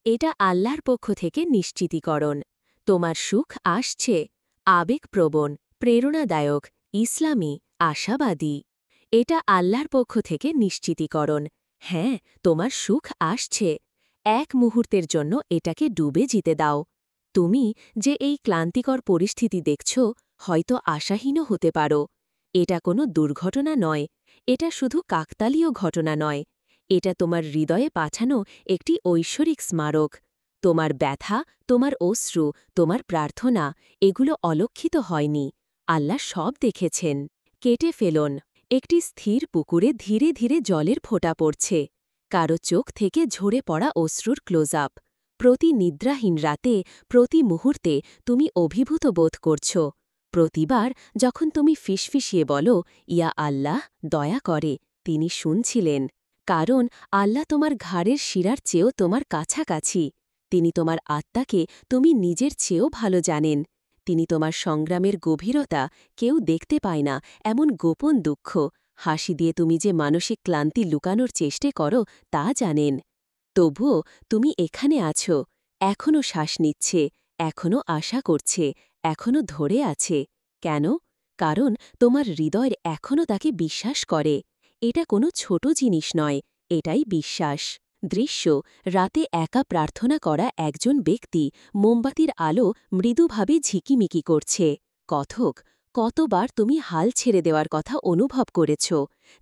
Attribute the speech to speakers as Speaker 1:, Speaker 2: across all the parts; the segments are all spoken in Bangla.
Speaker 1: এটা আল্লাহর পক্ষ থেকে নিশ্চিতীকরণ। তোমার সুখ আসছে, আবেগপ্রবণ, প্রেরণাদায়ক, ইসলামী, আশাবাদী। এটা আল্লাহর পক্ষ থেকে নিশ্চিতীকরণ। হ্যাঁ, তোমার সুখ আসছে। এক মুহূর্তের জন্য এটাকে ডুবে যেতে দাও। তুমি যে এই ক্লান্তিকর পরিস্থিতি দেখছ, হয়তো আশাহীনও হতে পারো। এটা কোনো দুর্ঘটনা নয়, এটা শুধু কাকতালীয় ঘটনা নয়, এটা তোমার হৃদয়ে পাঠানো একটি ঐশ্বরিক স্মারক। তোমার ব্যথা, তোমার অশ্রু, তোমার প্রার্থনা, এগুলো অলক্ষিত হয়নি। আল্লাহ সব দেখেছেন। কেটে ফেলুন। একটি স্থির পুকুরে ধীরে ধীরে জলের ফোঁটা পড়ছে। কারো চোখ থেকে ঝরে পড়া অশ্রুর ক্লোজ আপ। প্রতি নিদ্রাহীন রাতে, প্রতি মুহূর্তে তুমি অভিভূত বোধ করছ। প্রতিবার যখন তুমি ফিসফিসিয়ে বলো, ইয়া আল্লাহ, দয়া করে, তিনি শুনছিলেন। কারণ আল্লাহ তোমার ঘাড়ের শিরার চেয়েও তোমার কাছাকাছি। তিনি তোমার আত্মাকে তুমি নিজের চেয়েও ভালো জানেন। তিনি তোমার সংগ্রামের গভীরতা কেউ দেখতে পায় না এমন গোপন দুঃখ, হাসি দিয়ে তুমি যে মানসিক ক্লান্তি লুকানোর চেষ্টা করো তা জানেন। তবুও তুমি এখানে আছো, এখনও শ্বাস নিচ্ছে, এখনও আশা করছে, এখনও ধরে আছে। কেন? কারণ তোমার হৃদয়ের এখনও তাকে বিশ্বাস করে। এটা কোনো ছোট জিনিস নয়, এটাই বিশ্বাস। দৃশ্য, রাতে একা প্রার্থনা করা একজন ব্যক্তি মোমবাতির আলো মৃদুভাবে ঝিকিমিকি করছে। কথক, কতবার তুমি হাল ছেড়ে দেওয়ার কথা অনুভব করেছ,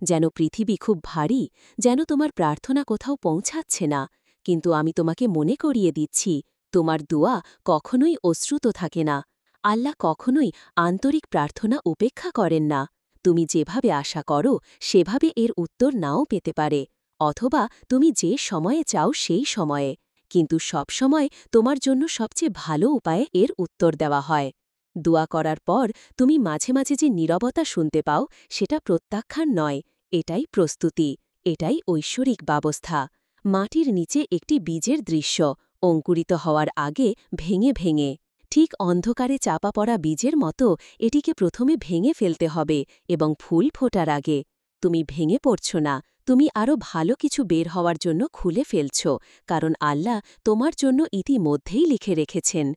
Speaker 1: যেন পৃথিবী খুব ভারী, যেন তোমার প্রার্থনা কোথাও পৌঁছাচ্ছে না। কিন্তু আমি তোমাকে মনে করিয়ে দিচ্ছি, তোমার দোয়া কখনোই অশ্রুত থাকে না। আল্লাহ কখনোই আন্তরিক প্রার্থনা উপেক্ষা করেন না। তুমি যেভাবে আশা করো সেভাবে এর উত্তর নাও পেতে পারে, অথবা তুমি যে সময়ে চাও সেই সময়ে, কিন্তু সবসময় তোমার জন্য সবচেয়ে ভালো উপায়ে এর উত্তর দেওয়া হয়। দোয়া করার পর তুমি মাঝে মাঝে যে নীরবতা শুনতে পাও, সেটা প্রত্যাখ্যান নয়, এটাই প্রস্তুতি, এটাই ঐশ্বরিক ব্যবস্থা। মাটির নিচে একটি বীজের দৃশ্য, অঙ্কুরিত হওয়ার আগে ভেঙে ভেঙে। ঠিক অন্ধকারে চাপা পড়া বীজের মতো এটিকে প্রথমে ভেঙে ফেলতে হবে এবং ফুল ফোটার আগে। তুমি ভেঙে পড়ছ না, তুমি আরও ভালো কিছু বের হওয়ার জন্য খুলে ফেলছ, কারণ আল্লাহ তোমার জন্য ইতিমধ্যেই লিখে রেখেছেন।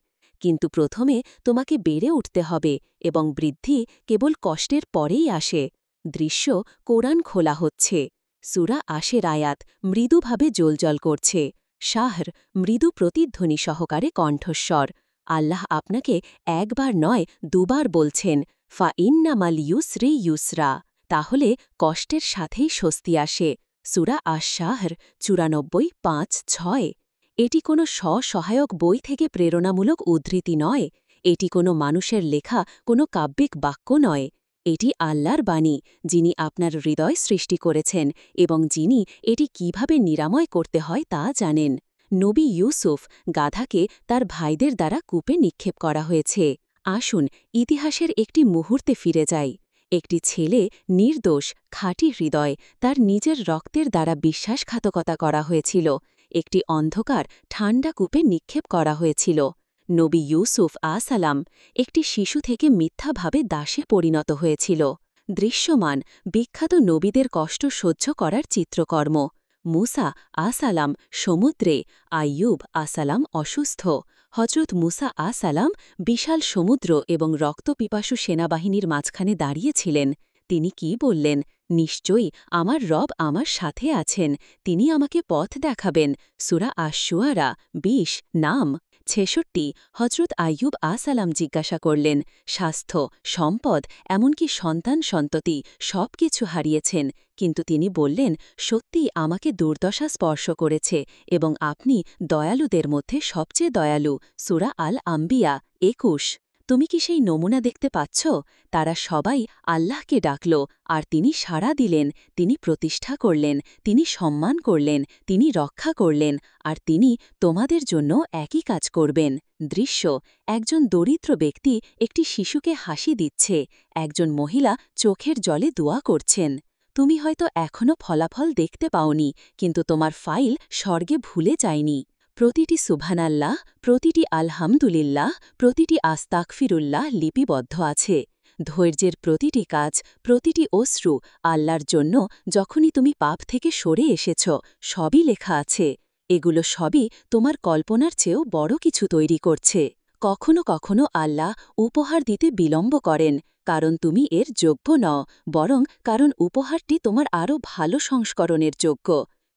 Speaker 1: কিন্তু প্রথমে তোমাকে বেড়ে উঠতে হবে এবং বৃদ্ধি কেবল কষ্টের পরেই আসে। দৃশ্য, কোরআন খোলা হচ্ছে। সূরা আশের আয়াত মৃদুভাবে জ্বলজ্বল করছে। শাহর, মৃদু প্রতিধ্বনি সহকারে কণ্ঠস্বর। আল্লাহ আপনাকে একবার নয় দুবার বলছেন, ফা ইন্নামাল ইউসরি ইউসরা, তাহলে কষ্টের সাথেই স্বস্তি আসে। সূরা আশ-শাহর ৯৪:৫-৬। এটি কোনো স্ব-সহায়ক বই থেকে প্রেরণামূলক উদ্ধৃতি নয়, এটি কোনো মানুষের লেখা কোনো কাব্যিক বাক্য নয়। এটি আল্লাহর বাণী, যিনি আপনার হৃদয় সৃষ্টি করেছেন এবং যিনি এটি কিভাবে নিরাময় করতে হয় তা জানেন। নবী ইউসুফ, গাধাকে তার ভাইদের দ্বারা কূপে নিক্ষেপ করা হয়েছে। আসুন ইতিহাসের একটি মুহূর্তে ফিরে যাই। একটি ছেলে, নির্দোষ, খাঁটি হৃদয়, তার নিজের রক্তের দ্বারা বিশ্বাসঘাতকতা করা হয়েছিল। একটি অন্ধকার, ঠান্ডা কূপে নিক্ষেপ করা হয়েছিল। নবী ইউসুফ আ-সালাম একটি শিশু থেকে মিথ্যাভাবে দাসে পরিণত হয়েছিল। দৃশ্যমান, বিখ্যাত নবীদের কষ্ট সহ্য করার চিত্রকর্ম। মুসা আ-সালাম সমুদ্রে, আইয়ুব আ-সালাম অসুস্থ। হজরত মুসা আ-সালাম বিশাল সমুদ্র এবং রক্তপিপাসু সেনাবাহিনীর মাঝখানে দাঁড়িয়েছিলেন। তিনি কি বললেন? নিশ্চয়ই আমার রব আমার সাথে আছেন, তিনি আমাকে পথ দেখাবেন। সূরা আশ-শুআরা ২০ নাম ৬৬। হজরত আইয়ুব আ-সালাম জিজ্ঞাসা করলেন, স্বাস্থ্য, সম্পদ, এমনকি সন্তান সন্ততি সব কিছু হারিয়েছেন, কিন্তু তিনি বললেন, সত্যিই আমাকে দুর্দশা স্পর্শ করেছে এবং আপনি দয়ালুদের মধ্যে সবচেয়ে দয়ালু। সূরা আল-আম্বিয়া ২১। তুমি কি সেই নমুনা দেখতে পাচ্ছ? তারা সবাই আল্লাহকে ডাকল, আর তিনি সাড়া দিলেন, তিনি প্রতিষ্ঠা করলেন, তিনি সম্মান করলেন, তিনি রক্ষা করলেন, আর তিনি তোমাদের জন্য একই কাজ করবেন। দৃশ্য, একজন দরিদ্র ব্যক্তি একটি শিশুকে হাসি দিচ্ছে, একজন মহিলা চোখের জলে দোয়া করছেন। তুমি হয়তো এখনও ফলাফল দেখতে পাওনি, কিন্তু তোমার ফাইল স্বর্গে ভুলে যায়নি। প্রতিটি সুবহানাল্লাহ, প্রতিটি আলহামদুলিল্লাহ, প্রতিটি আস্তাগফিরুল্লাহ লিপিবদ্ধ আছে। ধৈর্যের প্রতিটি কাজ, প্রতিটি অশ্রু আল্লাহর জন্য। যখনই তুমি পাপ থেকে সরে এসেছ, সবই লেখা আছে।
Speaker 2: এগুলো সবই তোমার কল্পনার চেয়েও বড় কিছু তৈরি করছে। কখনো কখনো আল্লাহ উপহার দিতে বিলম্ব করেন, কারণ তুমি এর যোগ্য নও, বরং কারণ উপহারটি তোমার আরও ভালো সংস্করণের যোগ্য।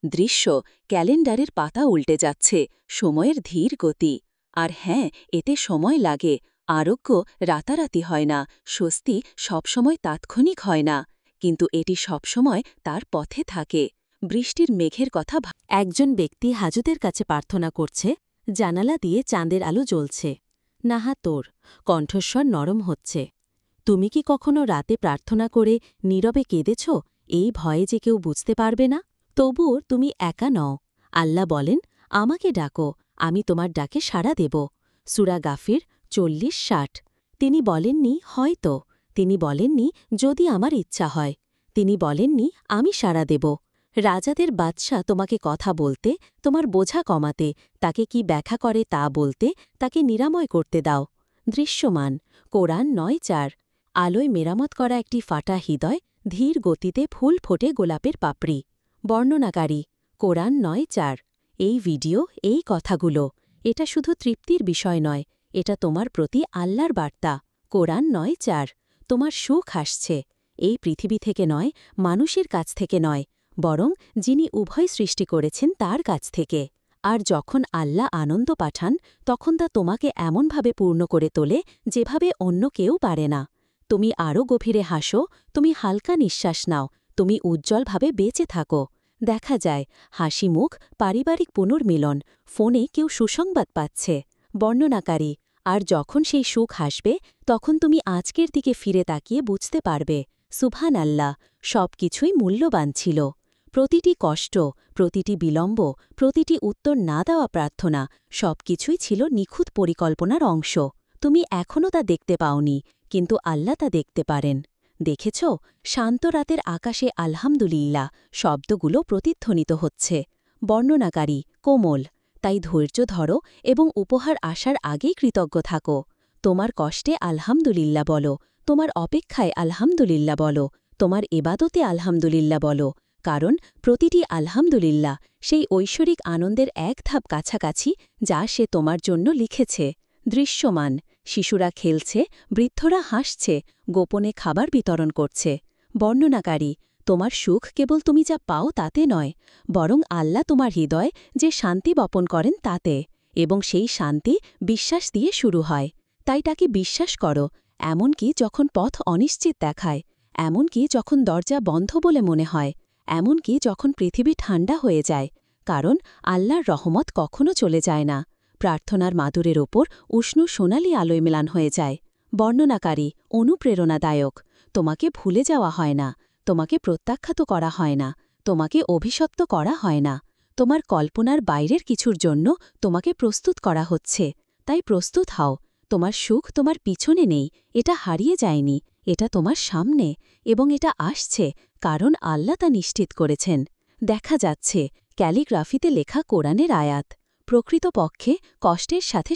Speaker 2: দৃশ্য, ক্যালেন্ডারের পাতা উল্টে যাচ্ছে, সময়ের ধীর গতি। আর হ্যাঁ, এতে সময় লাগে। আরোগ্য রাতারাতি হয় না, স্বস্তি সবসময় তাৎক্ষণিক হয় না, কিন্তু এটি সবসময় তার পথে থাকে। বৃষ্টির মেঘের কথা
Speaker 1: একজন ব্যক্তি হাজতের কাছে প্রার্থনা করছে, জানালা দিয়ে চাঁদের আলো জ্বলছে। নাহা তোর কণ্ঠস্বর নরম হচ্ছে। তুমি কি কখনো রাতে প্রার্থনা করে নীরবে কেঁদেছ, এই ভয়ে যে কেউ বুঝতে পারবে না? তবুও তুমি একা নও। আল্লাহ বলেন, আমাকে ডাকো, আমি তোমার ডাকে সাড়া দেব। সূরা গাফির 40-60। তিনি বলেননি হয়তো, তিনি বলেননি যদি আমার ইচ্ছা হয়, তিনি বলেননি আমি সাড়া দেব। রাজাদের বাদশা তোমাকে কথা বলতে, তোমার বোঝা কমাতে, তাকে কি ব্যাখ্যা করে তা বলতে, তাকে নিরাময় করতে দাও। দৃশ্যমান কোরআন 9:4। আলোয় মেরামত করা একটি ফাটা হৃদয়, ধীর গতিতে ফুল ফোটে গোলাপের পাপড়ি। বর্ণনাকারী কোরআন 9:4। এই ভিডিও, এই কথাগুলো, এটা শুধু তৃপ্তির বিষয় নয়, এটা তোমার প্রতি আল্লাহর বার্তা। কোরআন 9:4। তোমার সুখ আসছে, এই পৃথিবী থেকে নয়, মানুষের কাছ থেকে নয়, বরং যিনি উভয় সৃষ্টি করেছেন তার কাছ থেকে। আর যখন আল্লাহ আনন্দ পাঠান, তখন তা তোমাকে এমনভাবে পূর্ণ করে তোলে যেভাবে অন্য কেউ পারে না। তুমি আরও গভীরে হাসো, তুমি হালকা নিঃশ্বাস নাও, তুমি উজ্জ্বলভাবে বেঁচে থাকো। দেখা যায় হাসি মুখ, পারিবারিক পুনর্মিলন, ফোনে কেউ সুসংবাদ পাচ্ছে। বর্ণনাকারী আর যখন সেই সুখ হাসবে, তখন তুমি আজকের দিকে ফিরে তাকিয়ে বুঝতে পারবে, সুবহান আল্লাহ, সব কিছুই মূল্যবান ছিল। প্রতিটি কষ্ট, প্রতিটি বিলম্ব, প্রতিটি উত্তর না দেওয়া প্রার্থনা, সবকিছুই ছিল নিখুঁত পরিকল্পনার অংশ। তুমি এখনও তা দেখতে পাওনি, কিন্তু আল্লাহ তা দেখতে পারেন। দেখেছ, শান্ত রাতের আকাশে আলহামদুলিল্লাহ শব্দগুলো প্রতিধ্বনিত হচ্ছে। বর্ণনাকারী কোমল। তাই ধৈর্য ধরো এবং উপহার আসার আগেই কৃতজ্ঞ থাকো। তোমার কষ্টে আলহামদুলিল্লাহ বলো, তোমার অপেক্ষায় আলহামদুলিল্লাহ বলো, তোমার এবাদতে আলহামদুলিল্লাহ বলো, কারণ প্রতিটি আলহামদুলিল্লাহ সেই ঐশ্বরিক আনন্দের এক ধাপ কাছাকাছি যা সে তোমার জন্য লিখেছে। দৃশ্যমান শিশুরা খেলছে, বৃদ্ধরা হাসছে, গোপনে খাবার বিতরণ করছে। বর্ণনাকারী তোমার সুখ কেবল তুমি যা পাও তাতে নয়, বরং আল্লাহ তোমার হৃদয় যে শান্তি বপন করেন তাতে, এবং সেই শান্তি বিশ্বাস দিয়ে শুরু হয়। তাই তাকে বিশ্বাস করো, এমনকি যখন পথ অনিশ্চিত দেখায়, এমনকি যখন দরজা বন্ধ বলে মনে হয়, এমনকি যখন পৃথিবী ঠান্ডা হয়ে যায়, কারণ আল্লাহর রহমত কখনো চলে যায় না। প্রার্থনার মাদুরের ওপর উষ্ণ সোনালি আলোয় মেলান হয়ে যায়। বর্ণনাকারী অনুপ্রেরণাদায়ক তোমাকে ভুলে যাওয়া হয় না, তোমাকে প্রত্যাখ্যাত করা হয় না, তোমাকে অভিশপ্ত করা হয় না। তোমার কল্পনার বাইরের কিছুর জন্য তোমাকে প্রস্তুত করা হচ্ছে, তাই প্রস্তুত হও। তোমার সুখ তোমার পিছনে নেই, এটা হারিয়ে যায়নি, এটা তোমার সামনে, এবং এটা আসছে, কারণ আল্লাহ তা নিশ্চিত করেছেন। দেখা যাচ্ছে ক্যালিগ্রাফিতে লেখা কোরআনের আয়াত। প্রকৃতপক্ষে কষ্টের সাথে